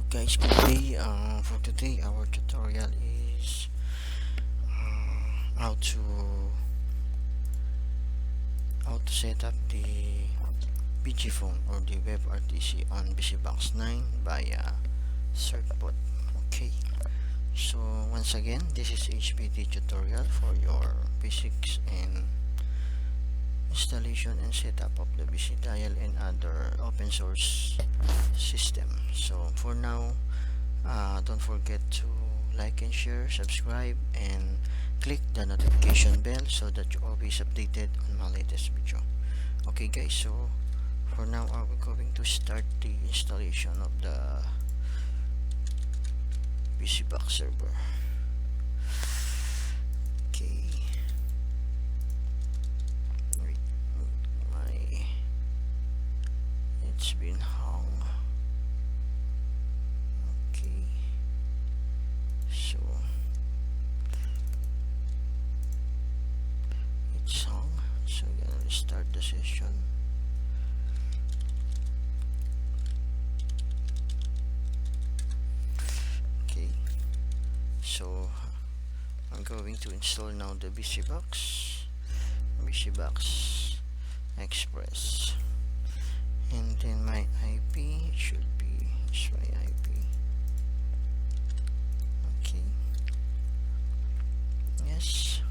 Guys, good day. For today our tutorial is how to set up the Viciphone or the WebRtc on Vicibox 9 via circuitboard. Okay, so once again, this is HBD tutorial for your basics and installation and setup of the Vicidial and other open source system. So for now, don't forget to like and share, subscribe, and click the notification bell so that you're always updated on my latest video. Okay guys, so for now we're going to start the installation of the Vicibox server. Okay, wait, it's been hung. Okay, so it's hung, so I'm gonna restart the session. Okay, so I'm going to install now the Vicibox Express, and then my IP should be my IP. Okay, yes.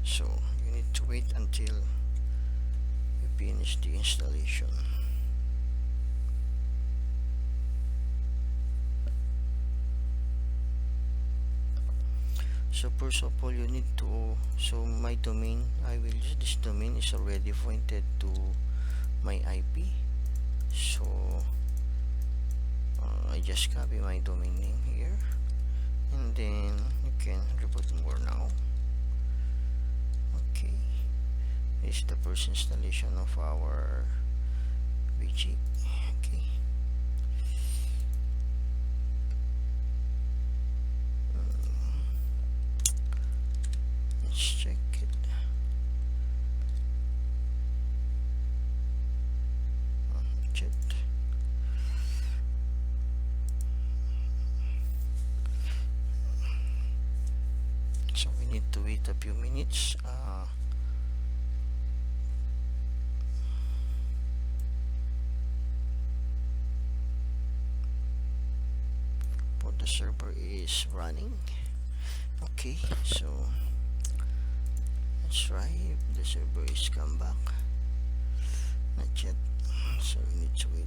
So you need to wait until you finish the installation. So first of all, you need to, so my domain, this domain is already pointed to my IP. So I just copy my domain name here, and then you can reboot more now. Okay, this is the first installation of our VG. Okay, let's check it. Check. So we need to wait a few minutes. For the server is running. Okay, so let's try if the server is come back. Not yet, so we need to wait.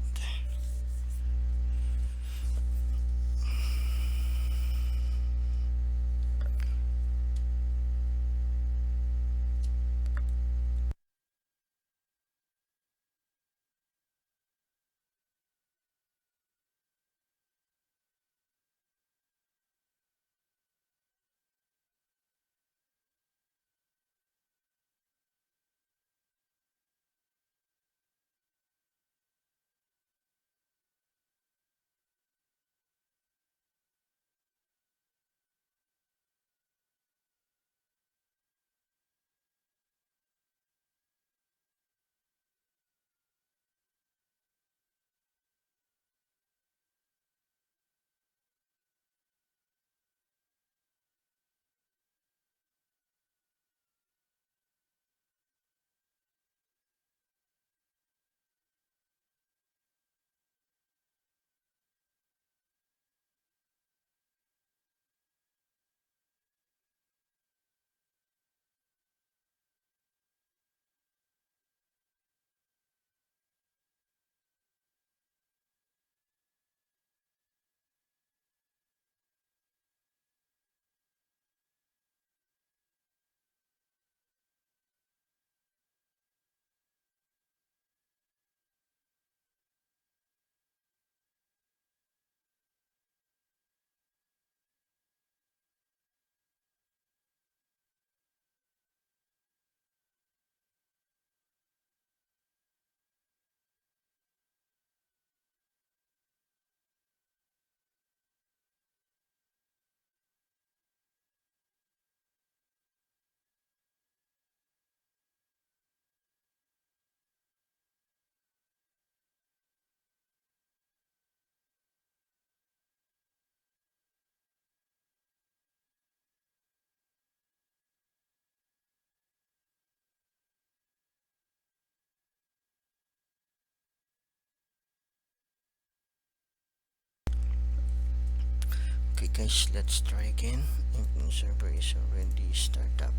guys, let's try again. If server is already start up.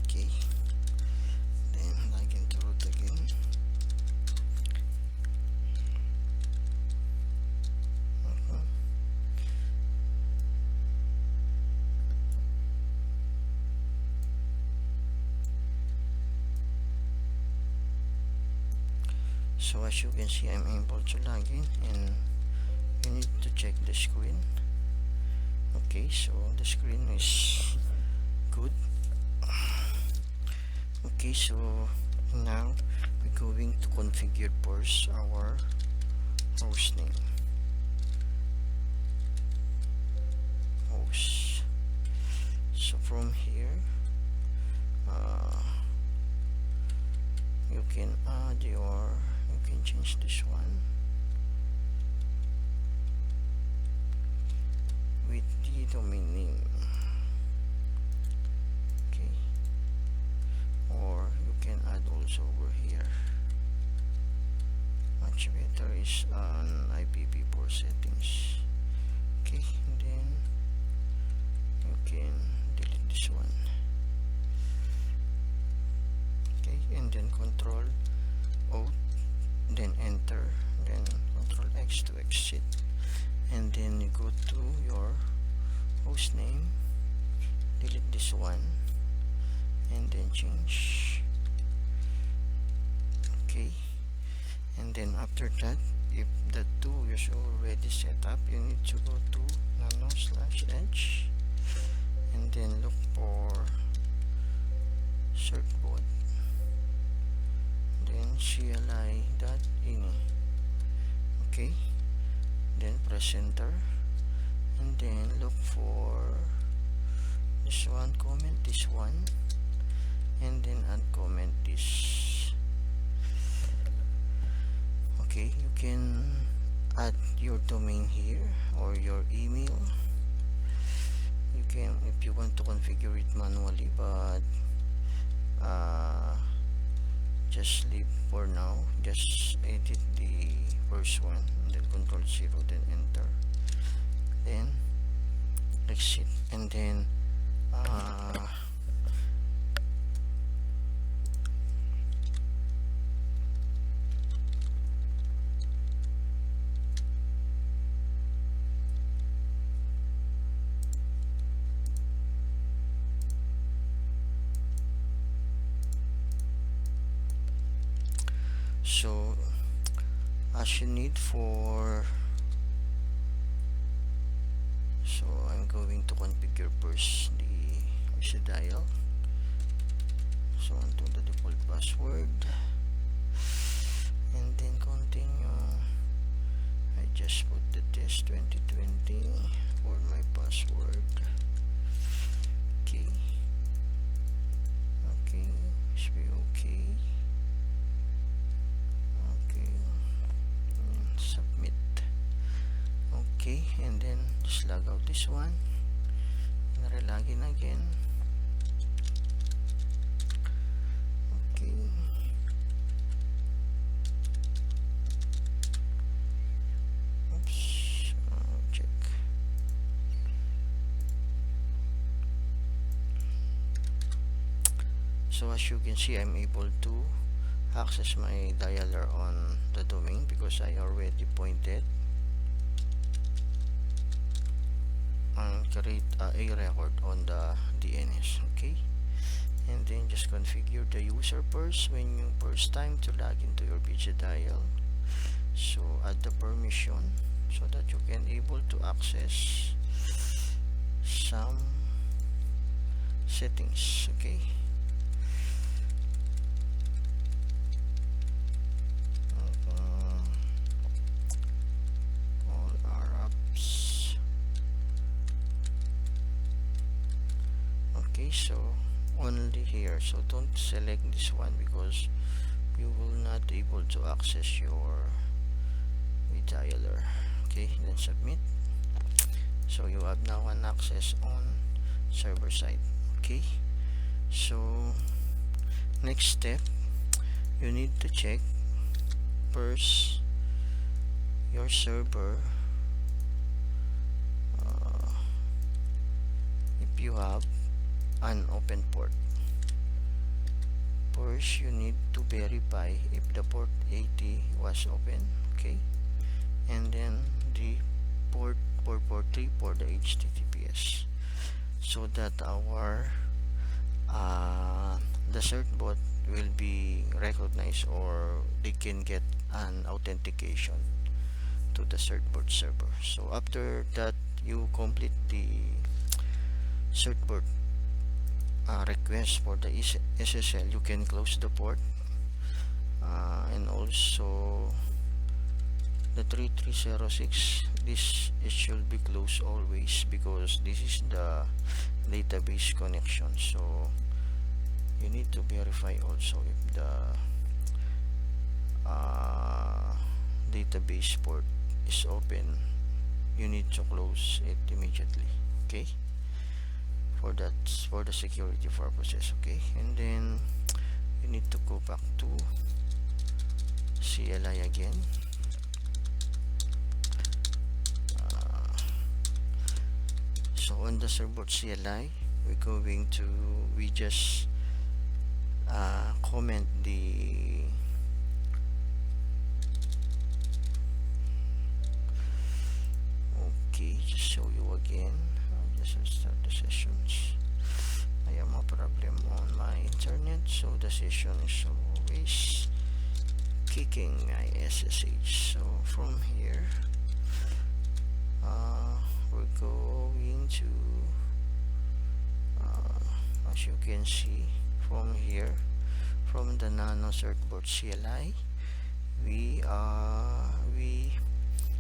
Okay, then log into root again. So as you can see, I'm able to log in, and you need to check the screen. Okay, so the screen is good. Okay, so now we're going to configure first our host name. Host. So from here, you can add your, you can change this one with the domain name. Okay, or you can add also over here. Much better is on IPv4 settings. Okay, and then you can delete this one. Okay, and then Control O, then enter, then Control X to exit, and then you go to your host name, delete this one, and then change. Okay, and then after that, if the two is already set up, you need to go to nano/edge, and then look for certbot, then CLI.ini. Okay, then press enter, and then look for this one, comment this one, and then uncomment this. Okay, you can add your domain here or your email. You can, if you want to configure it manually, but just leave for now. Just edit the first one, then Control 0, then enter, then exit, and then so as you need for, so I'm going to configure first the Vicidial. So onto the default password, and then continue. I just put the test 2020 for my password. Okay, okay, should be okay. Submit. Okay, and then just log out this one and relog in again. Okay, oops, check. So as you can see, I'm able to access my dialer on the domain because I already pointed and create a record on the DNS. Okay, and then just configure the user first when you first time to log into your Vicidial. So add the permission so that you can able to access some settings. Okay, so only here, so don't select this one because you will not able to access your dialer. Okay, then submit. So you have now an access on server side. Okay, so next step, you need to check first your server you have an open port, first you need to verify if the port 80 was open, okay, and then the port 443 for the HTTPS, so that our the cert bot will be recognized, or they can get an authentication to the certbot server. So after that you complete the certbot request for the SSL, you can close the port, and also the 3306, this it should be closed always because this is the database connection. So you need to verify also if the database port is open. You need to close it immediately, okay, for that, for the security purposes, okay. And then you need to go back to CLI again. So on the server CLI, we just comment the okay, just show you again. I'll just restart the sessions. I have a problem on my internet, so the session is always kicking my SSH. So from here we're going to as you can see from here, from the nano certbot CLI, we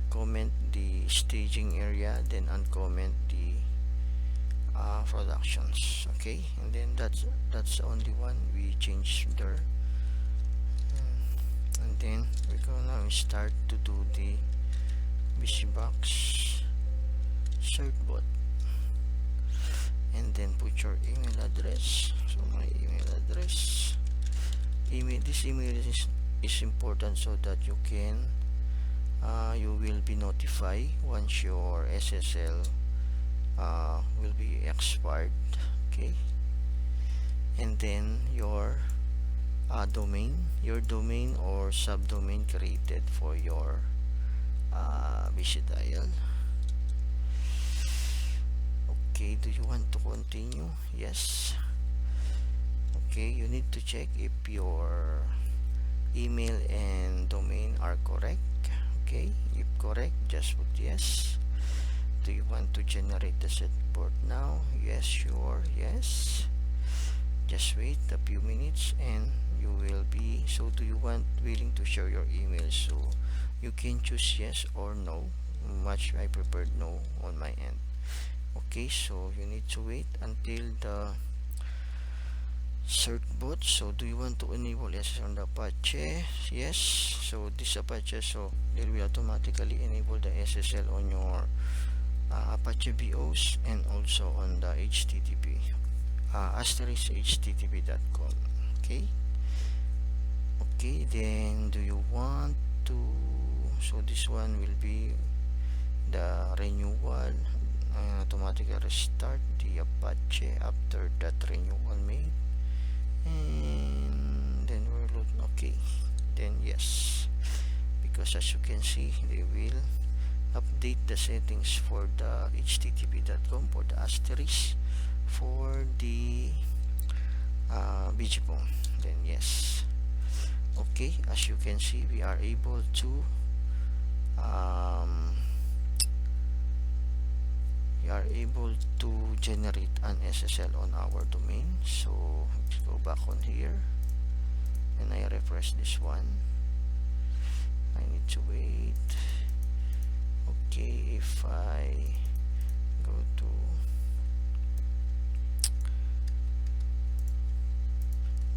comment the staging area, then uncomment the productions, okay. And then that's the only one we change there. And then we're gonna start to do the Vicibox certbot, and then put your email address. So my email address, this email is important so that you can you will be notified once your SSL will be expired, okay. And then your domain or subdomain created for your Vicidial. Okay, do you want to continue? Yes. Okay, you need to check if your email and domain are correct. Okay, if correct, just put yes. Do you want to generate the set port now? Yes, sure, yes. Just wait a few minutes and you will be. So do you want willing to share your email? So you can choose yes or no. Much I prepared no on my end. Okay, so you need to wait until the certbot. So do you want to enable SSL on the Apache? Yes. So this Apache, so it will automatically enable the SSL on your Apache BOS and also on the HTTP asterisk http.com. Okay. Okay, then do you want to, so this one will be the renewal, automatically restart the Apache after that renewal made, and then we're load. Okay, then yes, because as you can see they will update the settings for the http.com for the asterisk for the ViciPhone. Then yes. Okay, as you can see we are able to generate an SSL on our domain. So let's go back on here and I refresh this one. I need to wait. Okay, if I go to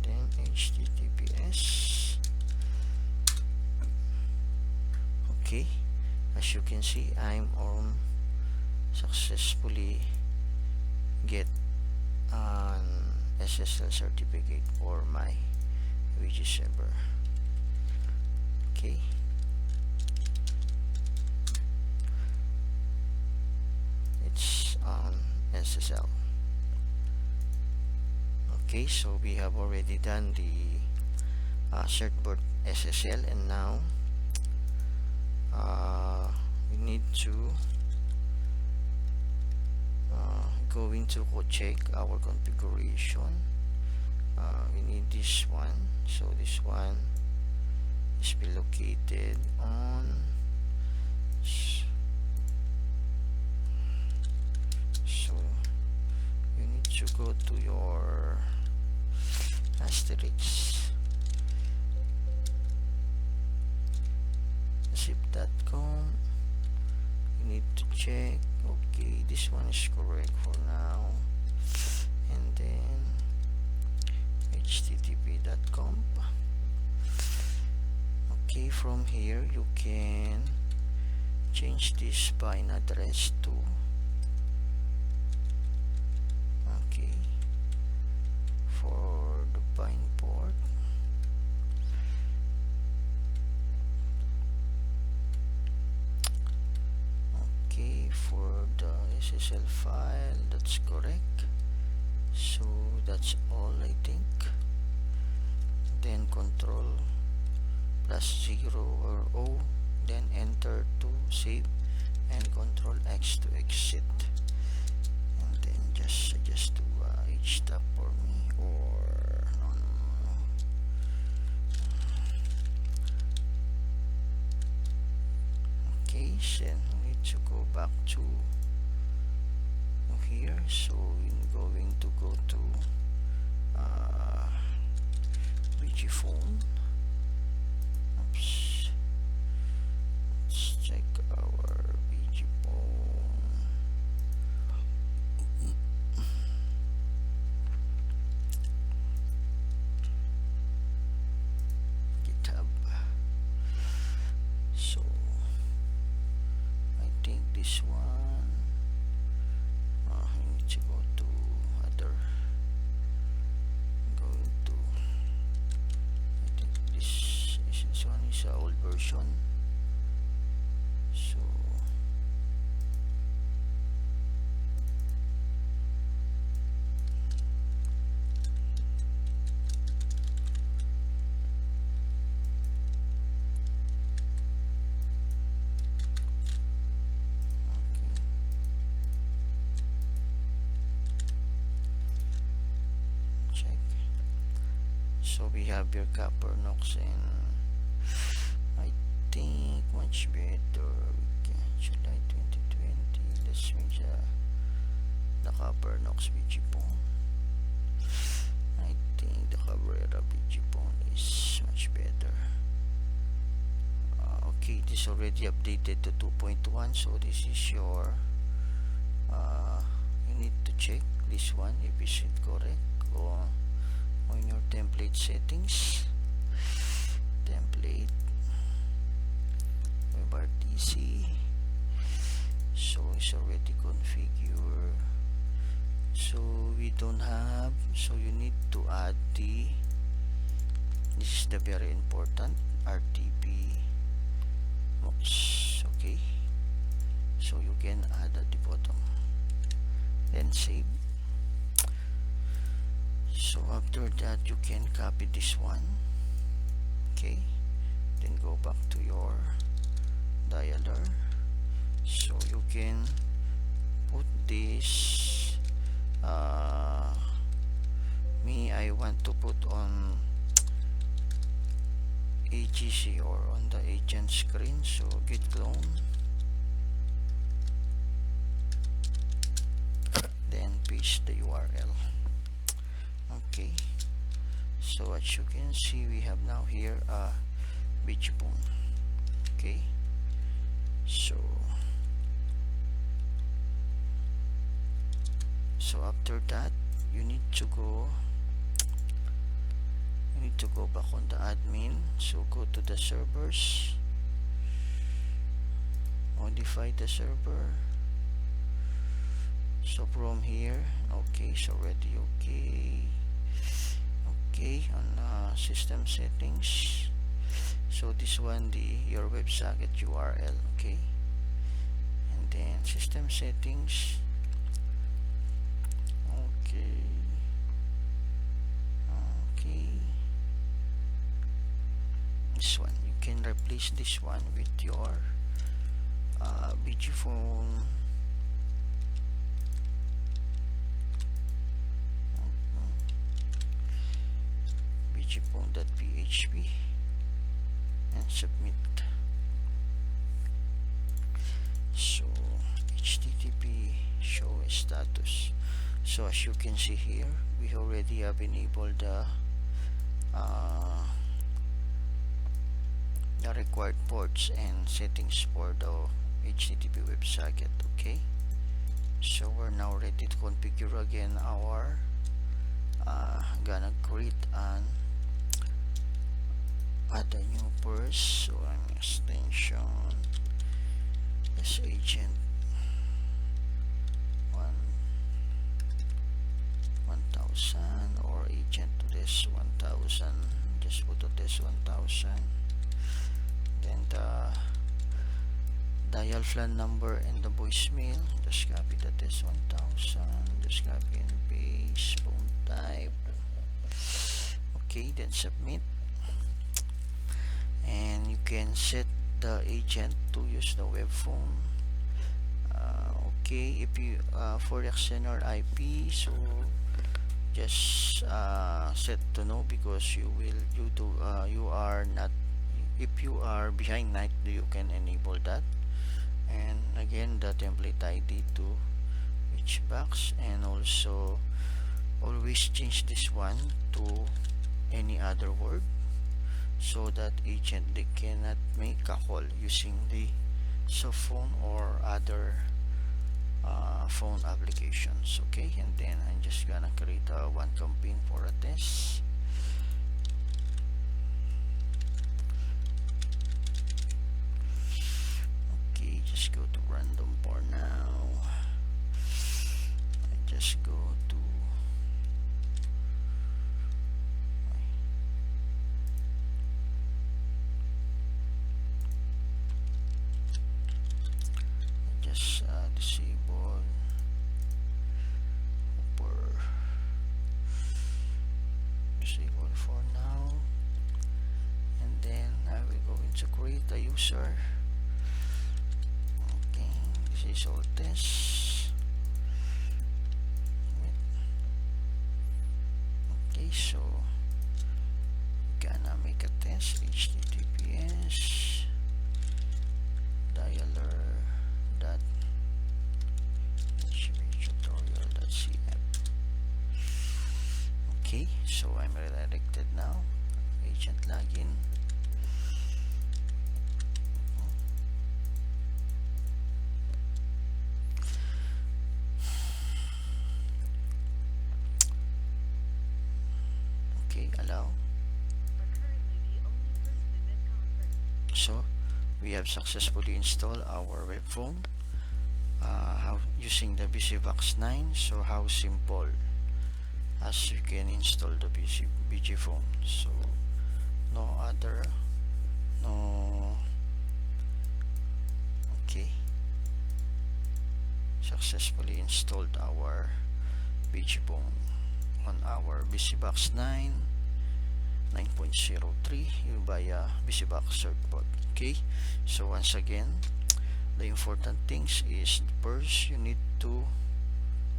then HTTPS. Okay, as you can see I'm on successfully get an SSL certificate for my Vicibox server. Okay, it's on SSL. Okay, so we have already done the certboard SSL, and now we need to go into check our configuration. We need this one, so this one is be located on, so you need to go to your asterisk zip.com. You need to check, okay, this one is correct for now, and then http.com. okay, from here you can change this bind address to, okay, for the bind port, okay, for the SSL file, that's correct. So that's all, I think. Then control +0 or O, then enter to save, and control X to exit, and then just suggest to HTAP for me, or no. Okay, then we need to go back to here, so we're going to go to Viciphone. Oops. Let's check our Viciphone. GitHub. So I think this one, I need to go to other, going to, I think this one is an old version, so check. So we have your copper Knox, and I think much better. July 2020. Let's change the copper Knox Viciphone. I think the Cabrera Viciphone is much better. Okay, this is already updated to 2.1, so this is your you need to check this one if is it correct, or on your template settings, template WebRtc, so it's already configured, so we don't have, so you need to add the, this is the very important RTP box, okay, so you can add at the bottom, then save. So after that you can copy this one, okay, then go back to your dialer, so you can put this, me, I want to put on AGC or on the agent screen, so git clone, then paste the URL. Okay, so as you can see, we have now here a Viciphone. Okay, so after that you need to go back on the admin, so go to the servers, modify the server, so from here, okay, it's already okay, on system settings, so this one, your WebSocket URL, okay, and then system settings, okay, this one. You can replace this one with your Viciphone Viciphone.php and submit. So http show status. So as you can see here, we already have enabled the required ports and settings for the HTTP WebSocket. Okay, so we're now ready to configure again our gonna create an add a new purse. So I'm extension agent 1000 or agent to this 1000. Just put to this 1000. Then the dial plan number and the voicemail, just copy the this 1000, just copy and paste, phone type. Okay, then submit. And you can set the agent to use the web phone. Okay, if you for external IP, so just set to no, because you are not, if you are behind night, you can enable that. And again, the template ID to each box, and also always change this one to any other word, so that agent they cannot make a call using the cell phone or other phone applications. Okay, and then I'm just gonna create one campaign for a test. Okay, just go to random for now. I just go to disable disable for now, and then I will go into create a user. Okay, this is all test. Okay, so gonna make a test. HTTPS dialer dot tutorial.cf. Okay, so I'm redirected now. Agent login. Okay, allow. So we have successfully installed our web phone using the Vicibox 9. So how simple as you can install the Viciphone. So no other, no. Okay, successfully installed our Viciphone on our Vicibox 9.0.3 via Vicibox Certbot. Okay, so once again, the important things is, first you need to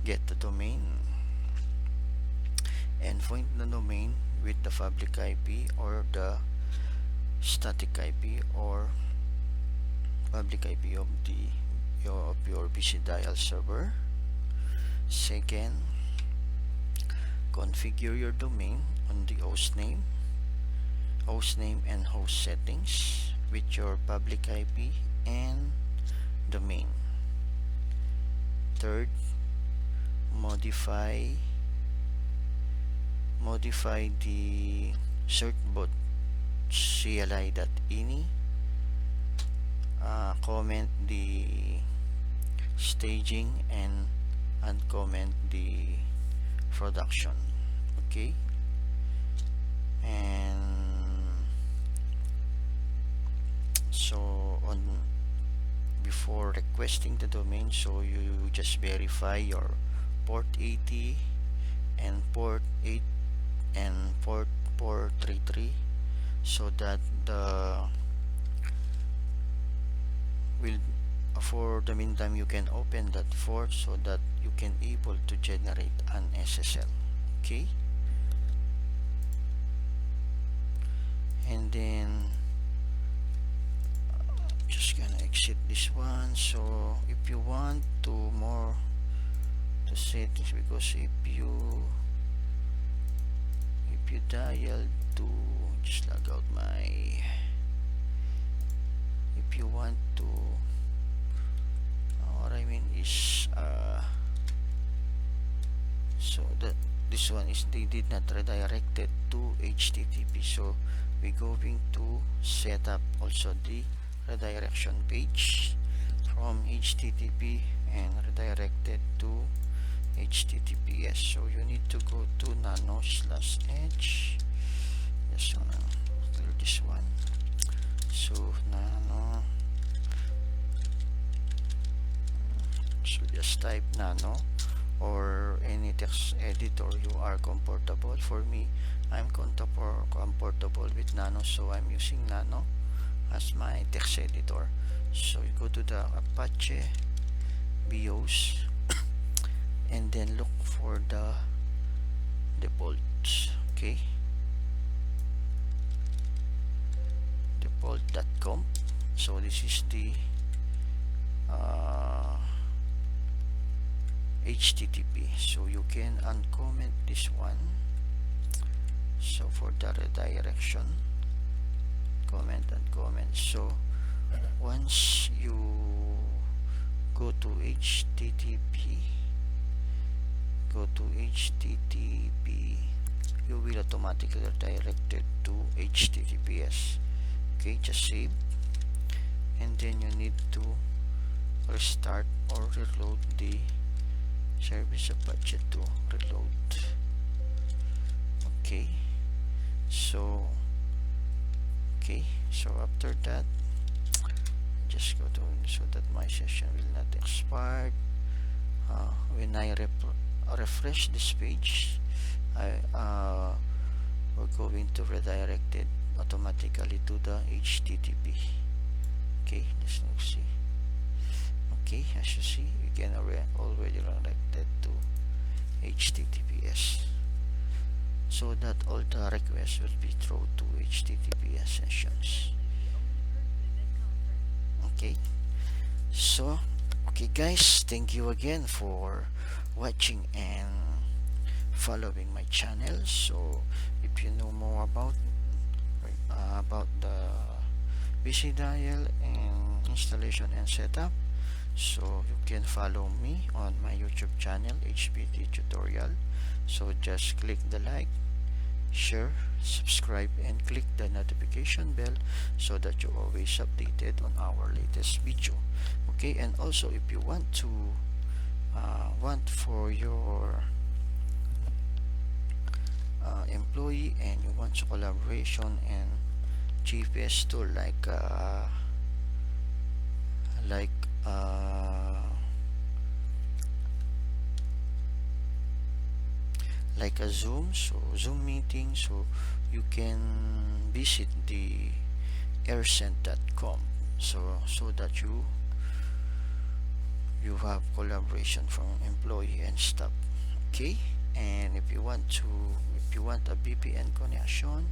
get the domain and find the domain with the public IP or the static IP or public IP of your Vicidial server. Second, configure your domain on the host name and host settings with your public IP and domain. Third, modify the certbot CLI.ini, comment the staging and uncomment the production. Okay, and so on, before requesting the domain, so you just verify your port 80 and port 8 and port 433, so that the will for the meantime you can open that for so that you can able to generate an SSL. Okay, and then just gonna exit this one. So if you want to more to settings, because if you dial to just log out my, if you want to what I mean is so that this one is they did not redirect it to HTTP, so we're going to set up also the redirection page from HTTP and redirect it to HTTPS. So you need to go to nano/edge. Just wanna clear this one. So nano, so just type nano or any text editor you are comfortable. For me, I'm comfortable with nano, so I'm using nano as my text editor. So you go to the Apache BIOS and then look for the defaults. Okay, default.com. So this is the HTTP, so you can uncomment this one. So for the redirection, comment and comment. So once you go to HTTP, you will automatically redirect it to HTTPS. Okay, just save, and then you need to restart or reload the service Apache to reload. Okay, so after that, just go to, so that my session will not expire. When I refresh this page, we're going to redirect it automatically to the HTTP. Okay, let's see. Okay, as you see, we can already redirect it to HTTPS, so that all the requests will be thrown to HTTPS sessions. Okay, so okay guys, thank you again for watching and following my channel. So if you know more about the Vicidial and installation and setup, so you can follow me on my YouTube channel HPT tutorial. So just click the like, share, subscribe, and click the notification bell so that you're always updated on our latest video. Okay, and also if you want to for your employee and you want collaboration and GPS tool like a Zoom meeting, so you can visit the airsend.com, so that you have collaboration from employee and staff. Okay, and if you want a VPN connection,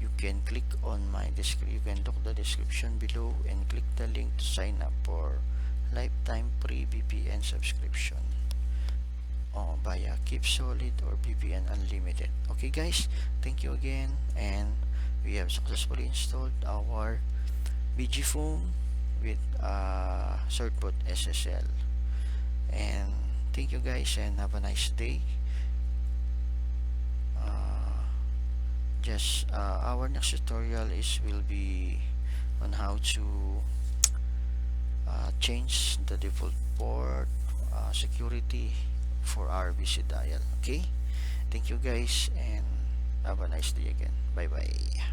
you can click on my description. You can look the description below and click the link to sign up for lifetime free VPN subscription via Keep Solid or VPN Unlimited. Okay guys, thank you again, and we have successfully installed our ViciPhone with Certbot SSL. And thank you guys, and have a nice day. Our next tutorial will be on how to change the default port security for our Vicidial. Okay, thank you guys, and have a nice day again. Bye bye.